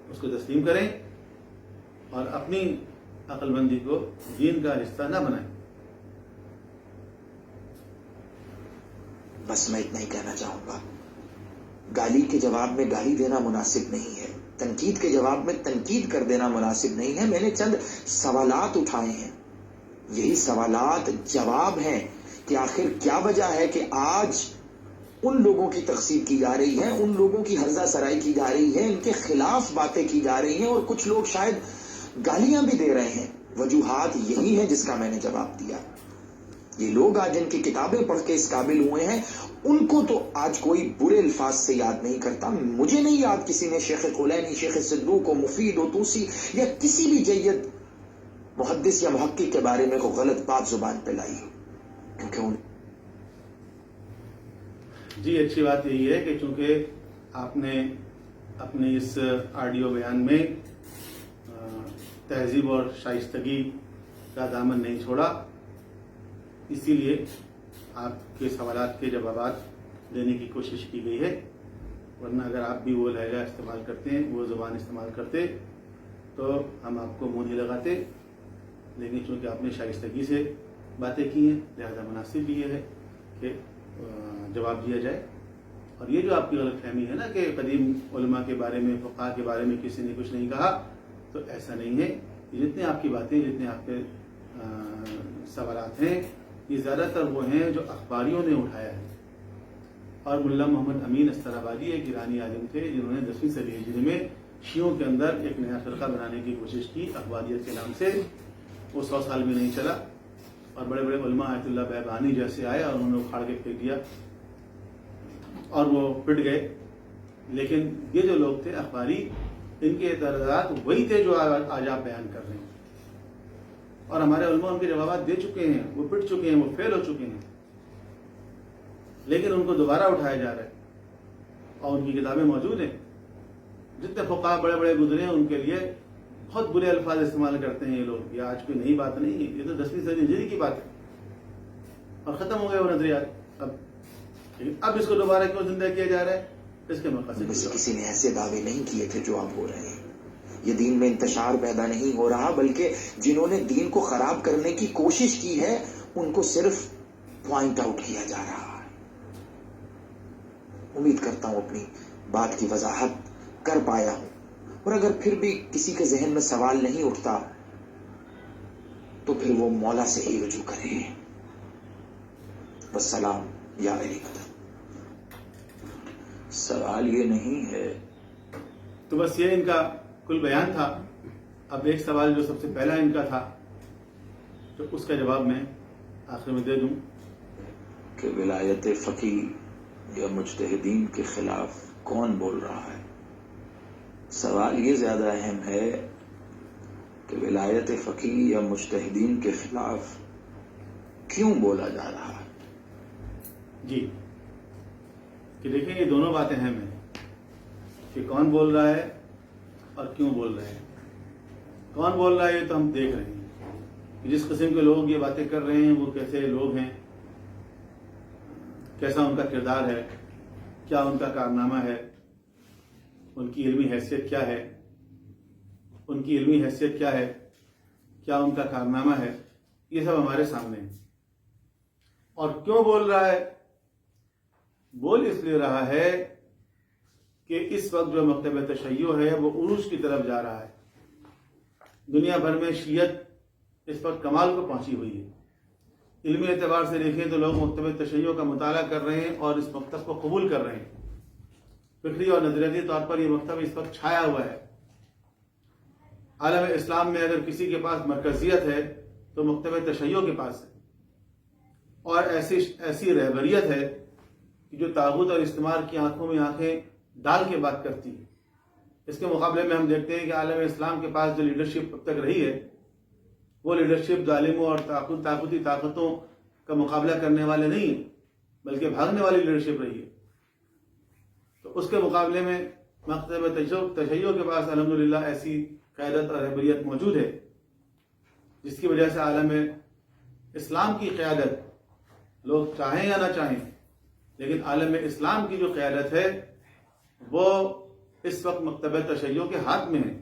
اس کو تسلیم کریں اور اپنی عقل مندی کو دین کا حصہ نہ بنائیں. بس میں اتنا ہی کہنا چاہوں گا. گالی کے جواب میں گالی دینا مناسب نہیں ہے، تنقید کے جواب میں تنقید کر دینا مناسب نہیں ہے. میں نے چند سوالات اٹھائے ہیں، یہی سوالات جواب ہیں کہ آخر کیا وجہ ہے کہ آج ان لوگوں کی تقسیم کی جا رہی ہے، ان لوگوں کی ہرزہ سرائی کی جا رہی ہے، ان کے خلاف باتیں کی جا رہی ہیں اور کچھ لوگ شاید گالیاں بھی دے رہے ہیں. وجوہات یہی ہیں جس کا میں نے جواب دیا. یہ لوگ آج جن کی کتابیں پڑھ کے اس قابل ہوئے ہیں ان کو تو آج کوئی برے الفاظ سے یاد نہیں کرتا. مجھے نہیں یاد کسی نے شیخ کلینی، شیخ صدوق و مفید و توسی یا کسی بھی جید محدث یا محقق کے بارے میں کوئی غلط بات زبان پہ لائی ہو، کیونکہ ان جی اچھی بات یہی ہے کہ چونکہ آپ نے اپنے اس آڈیو بیان میں تہذیب اور شائستگی کا دامن نہیں چھوڑا، اسی لیے آپ کے سوالات کے جوابات دینے کی کوشش کی گئی ہے. ورنہ اگر آپ بھی وہ لہجہ استعمال کرتے ہیں، وہ زبان استعمال کرتے تو ہم آپ کو منہ نہیں لگاتے، لیکن چونکہ آپ نے شائستگی سے باتیں کی ہیں لہذا مناسب بھی یہ ہے کہ جواب دیا جائے۔ اور یہ جو آپ کی غلط فہمی ہے نا کہ قدیم علماء کے بارے میں، فقہاء کے بارے میں کسی نے کچھ نہیں کہا، تو ایسا نہیں ہے۔ جتنے آپ کی باتیں، جتنے آپ کے سوالات ہیں، یہ زیادہ تر وہ ہیں جو اخباریوں نے اٹھایا ہے۔ اور ملا محمد امین استرابادی ایک ایرانی عالم تھے جنہوں نے 10ویں صدی ہجری میں شیعوں کے اندر ایک نیا فرقہ بنانے کی کوشش کی اخباریت کے نام سے۔ وہ 100 سال بھی نہیں چلا اور بڑے بڑے علماء آیت اللہ بیبانی جیسے آئے اور انہوں نے اکھاڑ کے پھینک دیا اور وہ پٹ گئے۔ لیکن یہ جو لوگ تھے اخباری، ان کے اعتراضات وہی تھے جو آج آپ بیان کر رہے ہیں، اور ہمارے علماء ان کے جوابات دے چکے ہیں، وہ پٹ چکے ہیں، وہ فیل ہو چکے ہیں، لیکن ان کو دوبارہ اٹھایا جا رہا ہے اور ان کی کتابیں موجود ہیں۔ جتنے فقہاء بڑے بڑے گزرے ہیں ان کے لیے بہت برے الفاظ استعمال کرتے ہیں یہ لوگ۔ یہ آج کوئی نئی بات نہیں ہے، یہ تو 10ویں صدی ہجری کی بات ہے اور ختم ہو گئے وہ نظریات۔ اب اس کو دوبارہ کیوں زندہ کیا جا رہا ہے؟ اس کے مقاصد کسی نے ایسے دعوے نہیں کیے تھے جو اب ہو رہے ہیں۔ یہ دین میں انتشار پیدا نہیں ہو رہا، بلکہ جنہوں نے دین کو خراب کرنے کی کوشش کی ہے ان کو صرف پوائنٹ آؤٹ کیا جا رہا ہے۔ امید کرتا ہوں اپنی بات کی وضاحت کر پایا ہوں، اور اگر پھر بھی کسی کے ذہن میں سوال نہیں اٹھتا تو پھر وہ مولا سے ہی رجوع کرے۔ والسلام یا علی قدر۔ سوال یہ نہیں ہے۔ تو بس یہ ان کا کل بیان تھا۔ اب ایک سوال جو سب سے پہلا ان کا تھا تو اس کا جواب میں آخر میں دے دوں کہ ولایت فقیہ یا مجتہدین کے خلاف کون بول رہا ہے۔ سوال یہ زیادہ اہم ہے کہ ولایت فقیہ یا مجتہدین کے خلاف کیوں بولا جا رہا ہے۔ جی کہ دیکھیں یہ دونوں باتیں اہم ہیں کہ کون بول رہا ہے اور کیوں بول رہے ہیں۔ کون بول رہا ہے یہ تو ہم دیکھ رہے ہیں کہ جس قسم کے لوگ یہ باتیں کر رہے ہیں وہ کیسے لوگ ہیں، کیسا ان کا کردار ہے، کیا ان کا کارنامہ ہے، ان کی علمی حیثیت کیا ہے، ان کی علمی حیثیت کیا ہے، کیا ان کا کارنامہ ہے، یہ سب ہمارے سامنے ہے۔ اور کیوں بول رہا ہے؟ بول اس لیے رہا ہے کہ اس وقت جو مکتب تشیع ہے وہ عروج کی طرف جا رہا ہے۔ دنیا بھر میں شیعت اس وقت کمال کو پہنچی ہوئی ہے۔ علمی اعتبار سے دیکھیں تو لوگ مکتب تشیع کا مطالعہ کر رہے ہیں اور اس مکتب کو قبول کر رہے ہیں۔ فکری اور نظریاتی طور پر یہ مکتب اس وقت چھایا ہوا ہے۔ عالم اسلام میں اگر کسی کے پاس مرکزیت ہے تو مکتب تشیع کے پاس ہے، اور ایسی رہبریت ہے کہ جو طاغوت اور استعمار کی آنکھوں میں آنکھیں ڈال کے بات کرتی ہے۔ اس کے مقابلے میں ہم دیکھتے ہیں کہ عالم اسلام کے پاس جو لیڈرشپ اب تک رہی ہے وہ لیڈرشپ ظالموں اور طاقتی طاقتوں کا مقابلہ کرنے والے نہیں ہیں، بلکہ بھاگنے والی لیڈرشپ رہی ہے۔ تو اس کے مقابلے میں مکتب تشیع کے پاس الحمدللہ ایسی قیادت اور رہبریت موجود ہے جس کی وجہ سے عالم اسلام کی قیادت، لوگ چاہیں یا نہ چاہیں، لیکن عالم اسلام کی جو قیادت ہے وہ اس وقت مکتب تشیع کے ہاتھ میں ہے۔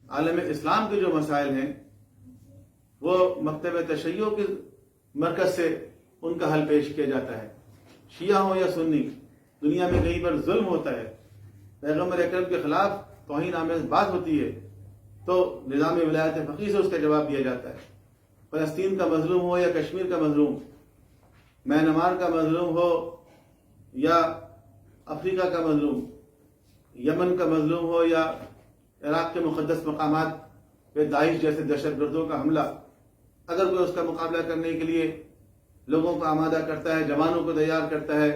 عالم اسلام کے جو مسائل ہیں وہ مکتب تشیع کے مرکز سے ان کا حل پیش کیا جاتا ہے۔ شیعہ ہوں یا سنی، دنیا میں کہیں پر ظلم ہوتا ہے، پیغمبر اکرم کے خلاف توہین آمیز بات ہوتی ہے تو نظام ولایت فقیہ سے اس کا جواب دیا جاتا ہے۔ فلسطین کا مظلوم ہو یا کشمیر کا مظلوم، میانمار کا مظلوم ہو یا افریقہ کا مظلوم، یمن کا مظلوم ہو یا عراق کے مقدس مقامات پہ داعش جیسے دہشت گردوں کا حملہ، اگر کوئی اس کا مقابلہ کرنے کے لیے لوگوں کو آمادہ کرتا ہے، جوانوں کو تیار کرتا ہے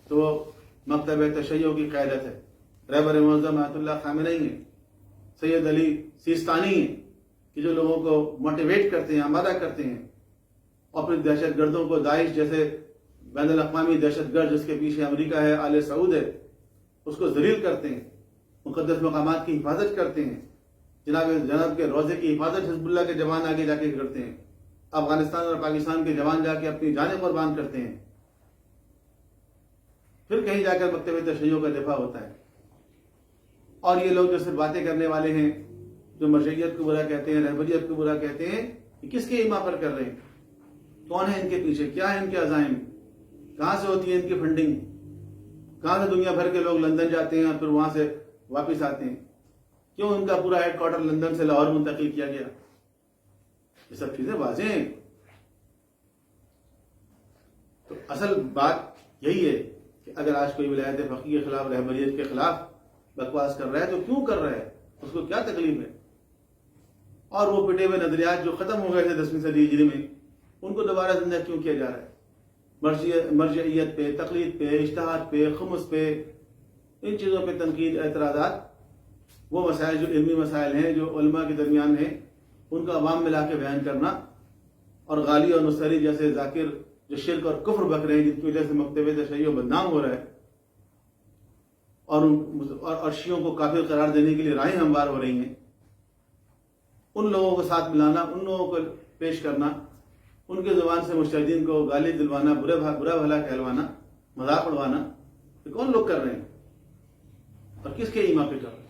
تو وہ مکتب تشیع کی قیادت ہے۔ رہبر معظم آیت اللہ خامنئی ہیں، سید علی سیستانی ہیں کہ جو لوگوں کو موٹیویٹ کرتے ہیں، آمادہ کرتے ہیں، اور پھر دہشت گردوں کو داعش جیسے بین الاقوامی دہشت گرد جس کے پیچھے امریکہ ہے، آل سعود ہے، اس کو ذلیل کرتے ہیں، مقدس مقامات کی حفاظت کرتے ہیں۔ جناب کے روزے کی حفاظت حزب اللہ کے جوان آگے جا کے کرتے ہیں، افغانستان اور پاکستان کے جوان جا کے اپنی جانیں قربان کرتے ہیں۔ پھر کہیں جا کر مکتب تشیع کا دفاع ہوتا ہے. اور یہ لوگ جو صرف باتیں کرنے والے ہیں، جو مرجعیت کو برا کہتے ہیں، رہبریت کو برا کہتے ہیں، یہ کس کے ایما پر کر رہے ہیں؟ کون ہے ان کے پیچھے؟ کیا ہے ان کے عزائم؟ کہاں سے ہوتی ہے ان کی فنڈنگ؟ کہاں سے دنیا بھر کے لوگ لندن جاتے ہیں اور پھر وہاں سے واپس آتے ہیں؟ کیوں ان کا پورا ہیڈ کوارٹر لندن سے لاہور منتقل کیا گیا؟ یہ سب چیزیں واضح ہیں. تو اصل بات یہی ہے کہ اگر آج کوئی ولایت فقیہ کے خلاف، رہبریت کے خلاف بکواس کر رہا ہے تو کیوں کر رہا ہے؟ اس کو کیا تکلیف ہے؟ اور وہ پٹے ہوئے نظریات جو ختم ہو گئے تھے 10ویں صدی ہجری میں، ان کو دوبارہ زندہ کیوں کیا جا رہا ہے؟ مرجعیت پہ، تقلید پہ، اجتہاد پہ، خمس پہ، ان چیزوں پہ تنقید، اعتراضات، وہ مسائل جو علمی مسائل ہیں، جو علماء کے درمیان ہیں، ان کا عوام میں لا کے بیان کرنا، اور غالی اور نصیری جیسے ذاکر جو شرک اور کفر بک رہے ہیں، جن کی وجہ سے مکتب تشیع بدنام ہو رہا ہے، اور شیعوں کو کافر قرار دینے کے لیے راہیں ہموار ہو رہی ہیں، ان لوگوں کو ساتھ ملانا، ان لوگوں کو پیش کرنا، ان کی زبان سے مجتہدین کو گالی دلوانا، برا بھلا کہلوانا، مذاق اڑوانا، یہ کون لوگ کر رہے ہیں اور کس کے ایما پہ کر رہے ہیں؟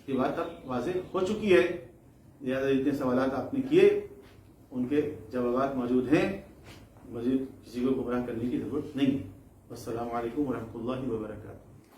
یہ بات اب واضح ہو چکی ہے. لہٰذا جتنے سوالات آپ نے کیے ان کے جوابات موجود ہیں، مزید کسی کو گمراہ کرنے کی ضرورت نہیں ہے. السلام علیکم ورحمۃ اللہ وبرکاتہ.